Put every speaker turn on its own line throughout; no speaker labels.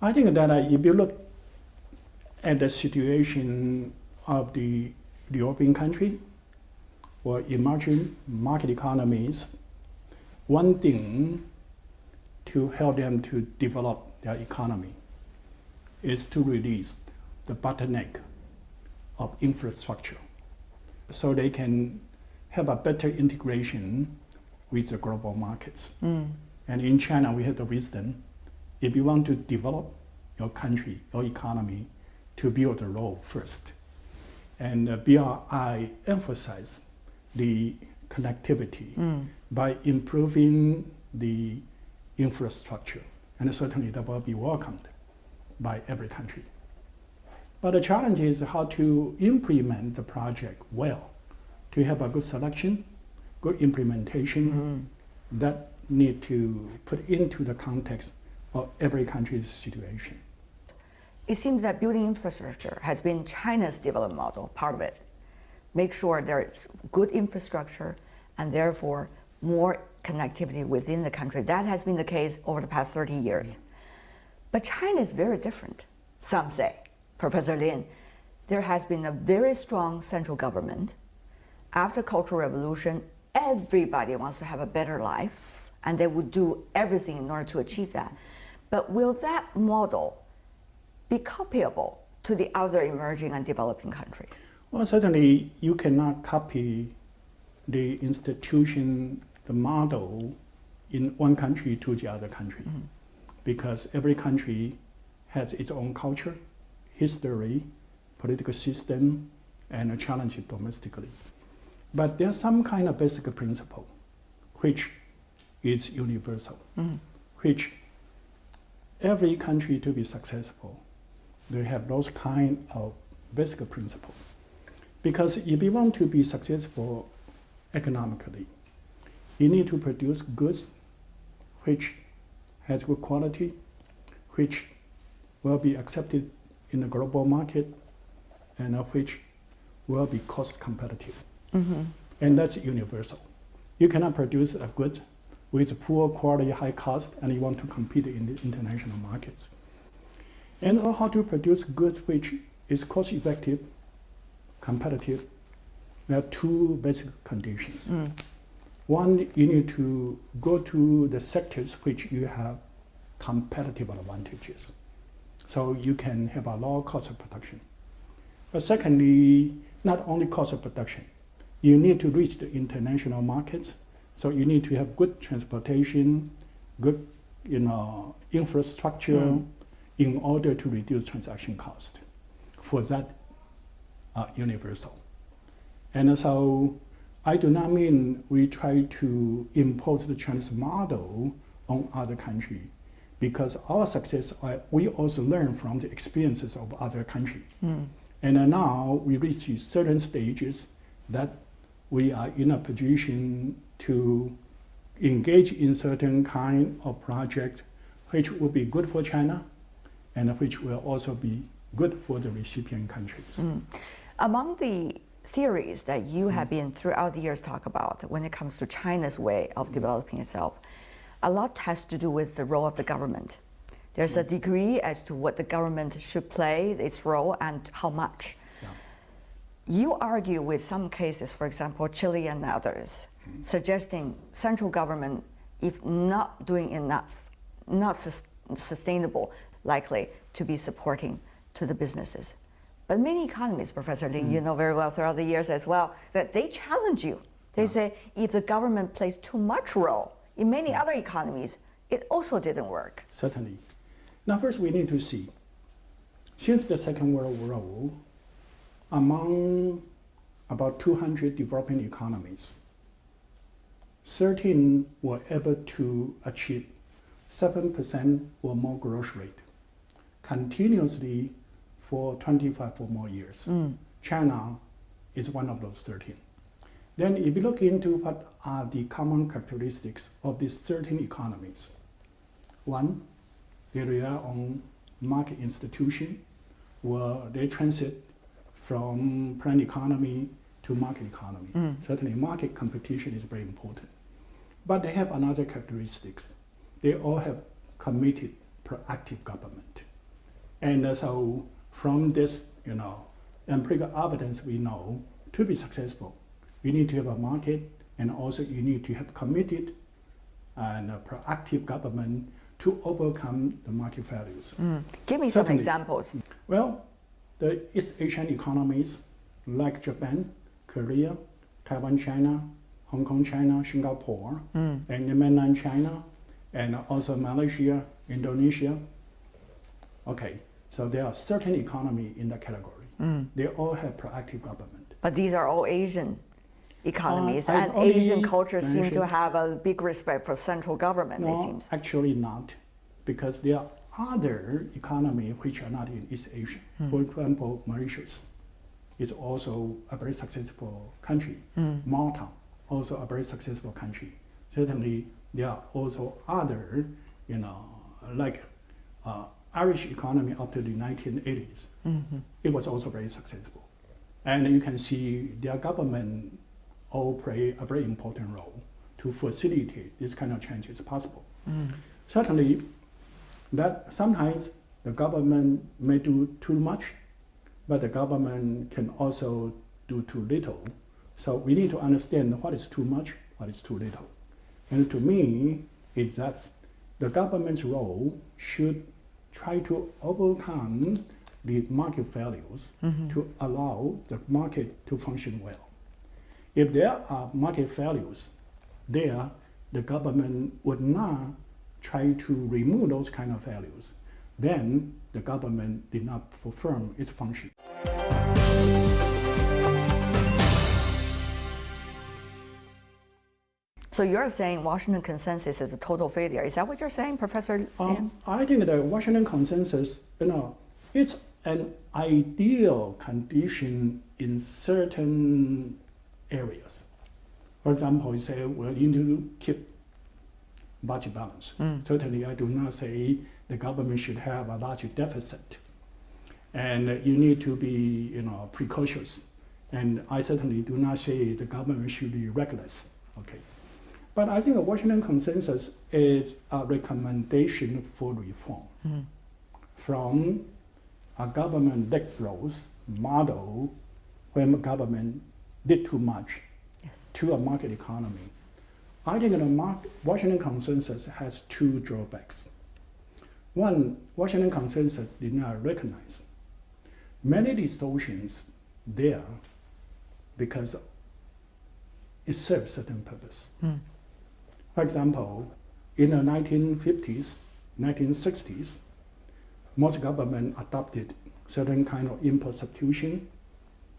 I think that if you look at the situation of the European country or emerging market economies, one thing to help them to develop their economy is to release the bottleneck of infrastructure so they can have a better integration with the global markets. And in China, we have the wisdom, if you want to develop your country, your economy, to build the road first. And BRI emphasized the connectivity by improving the infrastructure. And certainly that will be welcomed by every country. But the challenge is how to implement the project well, to have a good selection, good implementation that need to put into the context of every country's situation.
It seems that building infrastructure has been China's development model, part of it. Make sure there's good infrastructure and therefore more connectivity within the country. That has been the case over the past 30 years. But China is very different, some say. Professor Lin, there has been a very strong central government. After Cultural Revolution, everybody wants to have a better life, and they would do everything in order to achieve that. But will that model be copyable to the other emerging and developing countries?
Well, certainly you cannot copy the institution, the model in one country to the other country, because every country has its own culture, history, political system, and a challenge domestically. But there's some kind of basic principle which is universal, which every country to be successful, they have those kind of basic principles. Because if you want to be successful economically, you need to produce goods which has good quality, which will be accepted in the global market, and which will be cost competitive. And that's universal. You cannot produce a good with poor quality, high cost, and you want to compete in the international markets. And how to produce goods which is cost effective, competitive. There are two basic conditions. One, you need to go to the sectors which you have competitive advantages. So you can have a low cost of production. But secondly, not only cost of production, you need to reach the international markets. So you need to have good transportation, good infrastructure in order to reduce transaction cost. For that, universal. And so I do not mean we try to impose the Chinese model on other countries, because our success, we also learn from the experiences of other countries. And now we reach certain stages that we are in a position to engage in certain kind of project which will be good for China and which will also be good for the recipient countries.
Among the theories that you have been throughout the years talk about when it comes to China's way of developing itself, a lot has to do with the role of the government. There's a degree as to what the government should play, its role, and how much. You argue with some cases, for example, Chile and others, suggesting central government, if not doing enough, not sustainable, likely to be supporting to the businesses. But many economists, Professor Lin, you know very well throughout the years as well, that they challenge you. They say if the government plays too much role in many other economies, it also didn't work.
Certainly. Now first we need to see, since the Second World War, among about 200 developing economies, 13 were able to achieve 7% or more growth rate continuously for 25 or more years. China is one of those 13. Then if you look into what are the common characteristics of these 13 economies, one, they rely on market institution, where they transit from planned economy to market economy. Certainly market competition is very important. But they have another characteristics. They all have committed proactive government. And so from this, empirical evidence we know, to be successful, you need to have a market, and also you need to have committed and a proactive government to overcome the market failures.
Give me
Certainly.
some examples.
Well, the East Asian economies like Japan, Korea, Taiwan, China, Hong Kong, China, Singapore, and mainland China, and also Malaysia, Indonesia. Okay, so there are certain economies in that category. They all have proactive government.
But these are all Asian economies,
I
and
only
Asian cultures seem to
mentioned-
have a big respect for central government, it
No,
seems.
actually not, because there are other economies which are not in East Asia. For example, Mauritius is also a very successful country. Malta, also a very successful country. Certainly, there are also other, like Irish economy after the 1980s. It was also very successful. And you can see their government all play a very important role to facilitate this kind of change is possible. Certainly, that sometimes the government may do too much, but the government can also do too little. So we need to understand what is too much, what is too little. And to me, it's that the government's role should try to overcome the market failures to allow the market to function well. If there are market failures there, the government would not try to remove those kind of failures. Then the government did not perform its function.
So you're saying Washington Consensus is a total failure. Is that what you're saying, Professor Lin?
I think the Washington Consensus, it's an ideal condition in certain areas. For example, you say we need to keep budget balance. Certainly, I do not say the government should have a large deficit, and you need to be, precautious. And I certainly do not say the government should be reckless. Okay, but I think the Washington Consensus is a recommendation for reform from a government-led growth model when the government did too much to a market economy. I think the Washington Consensus has two drawbacks. One, Washington Consensus did not recognize many distortions there because it serves certain purpose. For example, in the 1950s, 1960s, most government adopted certain kind of import substitution,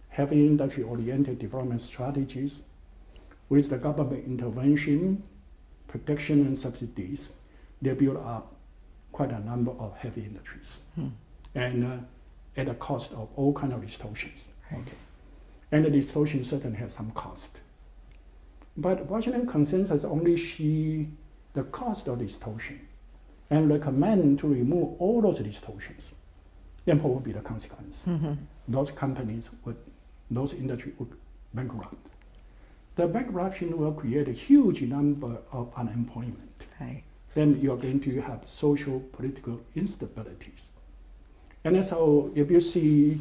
heavy industry-oriented development strategies. With the government intervention, protection, and subsidies, they built up quite a number of heavy industries, and at the cost of all kinds of distortions. Okay, and the distortion certainly has some cost. But Washington Consensus only see the cost of distortion and recommend to remove all those distortions. Then what would be the consequence? Those companies those industries would bankrupt. The bankruptcy will create a huge number of unemployment. Then you are going to have social, political instabilities. And so if you see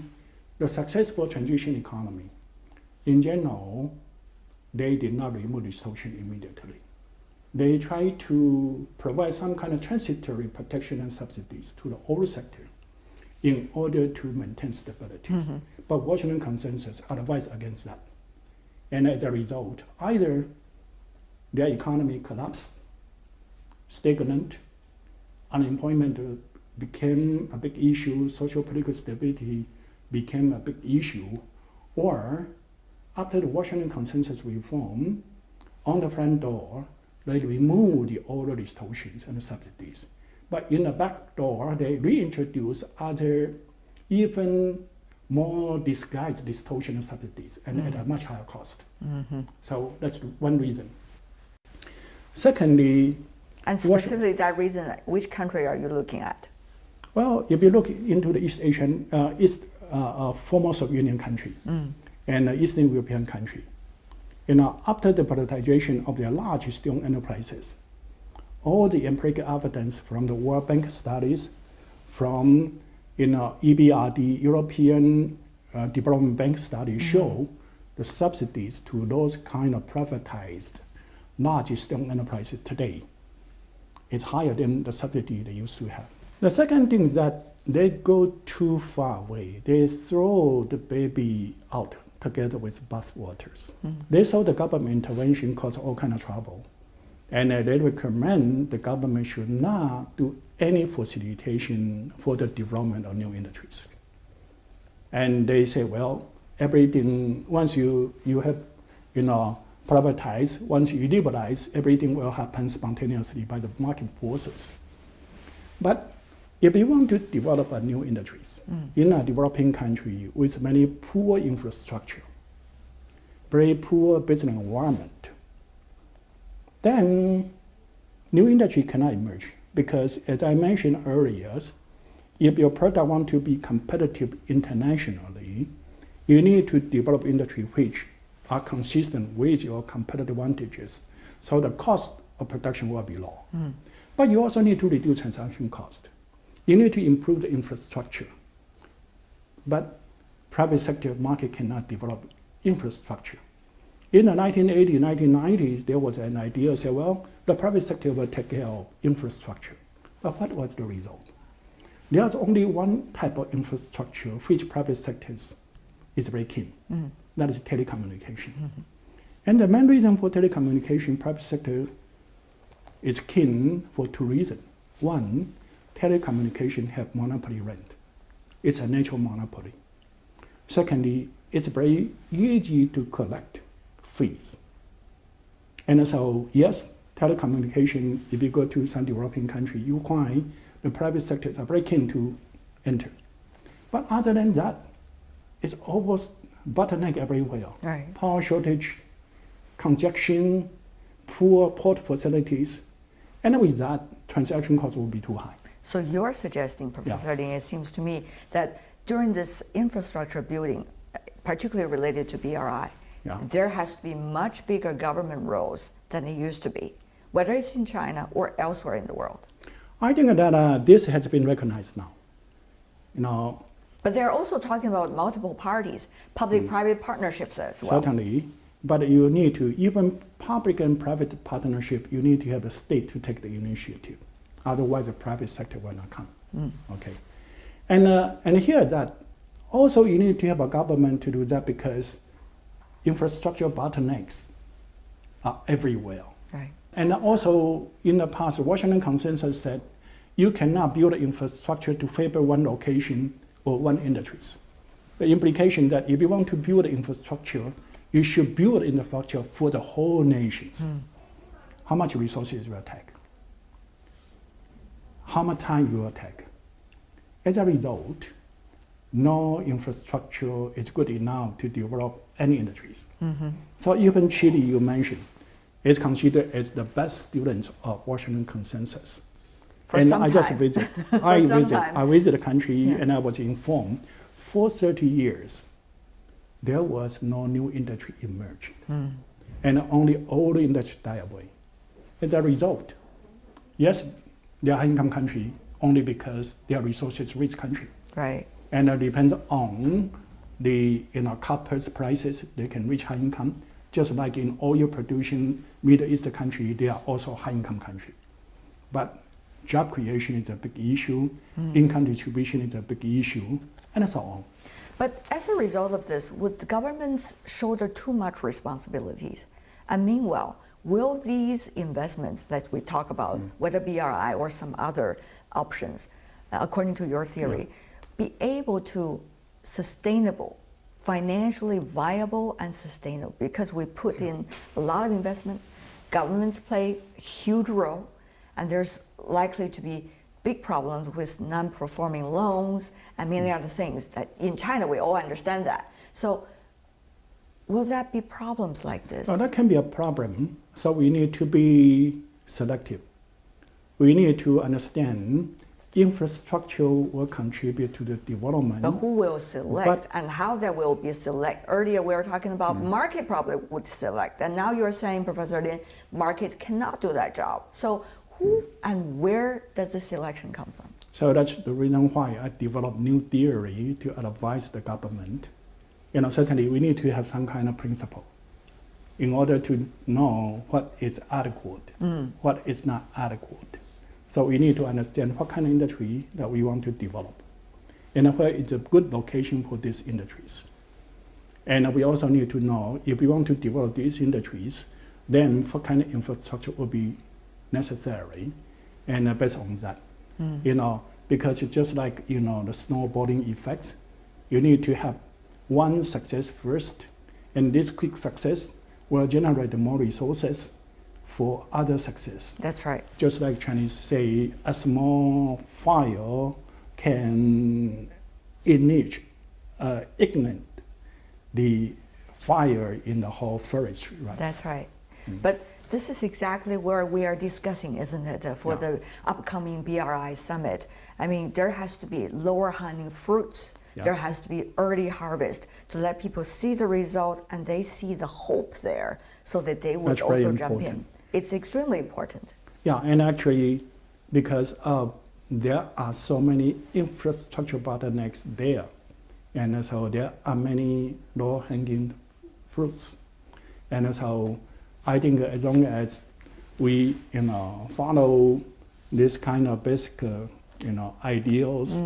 the successful transition economy, in general, they did not remove distortion immediately. They try to provide some kind of transitory protection and subsidies to the oil sector in order to maintain stability. But Washington Consensus advised against that. And as a result, either their economy collapsed, stagnant, unemployment became a big issue, social political stability became a big issue, or after the Washington Consensus reform, on the front door, they removed all the distortions and the subsidies. But in the back door, they reintroduced other, even more disguised distortion and subsidies, and at a much higher cost. So that's one reason. Secondly,
and specifically that reason, which country are you looking at?
Well, if you look into the East Asian, former Soviet Union country and Eastern European country, after the privatization of their large state-owned enterprises, all the empirical evidence from the World Bank studies, from EBRD, European Development Bank studies show the subsidies to those kind of privatized large state enterprises today is higher than the subsidy they used to have. The second thing is that they go too far away. They throw the baby out together with bathwaters. They saw the government intervention cause all kind of trouble. And they recommend the government should not do any facilitation for the development of new industries. And they say, well, everything, once you have, privatize, once you liberalize, everything will happen spontaneously by the market forces. But if you want to develop a new industries in a developing country with many poor infrastructure, very poor business environment, then new industry cannot emerge because, as I mentioned earlier, if your product want to be competitive internationally, you need to develop industry which are consistent with your competitive advantages, so the cost of production will be low. But you also need to reduce transaction cost. You need to improve the infrastructure. But private sector market cannot develop infrastructure. In the 1980s, 1990s, there was an idea, say, well, the private sector will take care of infrastructure. But what was the result? There's only one type of infrastructure which private sectors is very keen. That is telecommunication. And the main reason for telecommunication, private sector is keen for two reasons. One, telecommunication have monopoly rent. It's a natural monopoly. Secondly, it's very easy to collect fees. And so, yes, telecommunication, if you go to some developing country, you find the private sectors are very keen to enter. But other than that, it's almost bottleneck everywhere.
Right.
Power shortage, congestion, poor port facilities, and with that, transaction costs will be too high.
So you're suggesting, Professor Lin, it seems to me that during this infrastructure building, particularly related to BRI, there has to be much bigger government roles than it used to be, whether it's in China or elsewhere in the world.
I think that this has been recognized now.
But they're also talking about multiple parties, public-private partnerships as well.
Certainly, but you need to, even public and private partnership, you need to have the state to take the initiative. Otherwise, the private sector will not come. Okay, and here that also you need to have a government to do that because infrastructure bottlenecks are everywhere.
Right.
And also in the past, Washington Consensus said you cannot build infrastructure to favor one location or one industries. The implication that if you want to build infrastructure, you should build infrastructure for the whole nations. How much resources will take? How much time you will take? As a result, no infrastructure is good enough to develop any industries. So even Chile, you mentioned, is considered as the best student of Washington Consensus.
For
and
some
I
time.
just visit. I visit the country and I was informed for 30 years there was no new industry emerged. And only old industry die away. As a result, yes, they are high income country only because they are resources rich country.
Right.
And it depends on the copper's prices, they can reach high income. Just like in oil producing Middle East country, they are also high income country. But job creation is a big issue, income distribution is a big issue, and so on.
But as a result of this, would the governments shoulder too much responsibilities? And meanwhile, will these investments that we talk about, whether BRI or some other options, according to your theory, be able to sustainable, financially viable and sustainable? Because we put in a lot of investment, governments play a huge role, and there's likely to be big problems with non-performing loans and many other things that in China we all understand that. So will that be problems like this?
Well, that can be a problem. So we need to be selective. We need to understand infrastructure will contribute to the development.
But who will select and how that will be select? Earlier we were talking about market probably would select, and now you're saying, Professor Lin, market cannot do that job. So who and where does the selection come from?
So that's the reason why I developed new theory to advise the government. Certainly we need to have some kind of principle in order to know what is adequate, what is not adequate. So we need to understand what kind of industry that we want to develop, and where is a good location for these industries. And we also need to know if we want to develop these industries, then what kind of infrastructure will be necessary, and based on that, because it's just like the snowballing effect. You need to have one success first, and this quick success will generate more resources for other success.
That's right.
Just like Chinese say, a small fire can ignite the fire in the whole forest, right?
That's right. But this is exactly where we are discussing, isn't it, for the upcoming BRI summit. I mean, there has to be lower hanging fruits. Yeah. There has to be early harvest to let people see the result and they see the hope there so that they would also jump in. It's extremely important.
Yeah, and actually, because there are so many infrastructure bottlenecks there, and so there are many low-hanging fruits. And so I think as long as we follow this kind of basic ideals,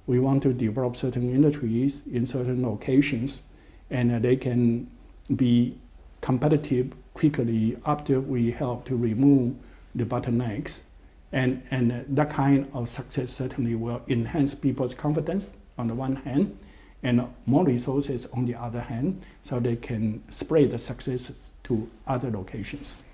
we want to develop certain industries in certain locations, and they can be competitive quickly after we help to remove the bottlenecks. And that kind of success certainly will enhance people's confidence on the one hand, and more resources on the other hand, so they can spread the successes to other locations.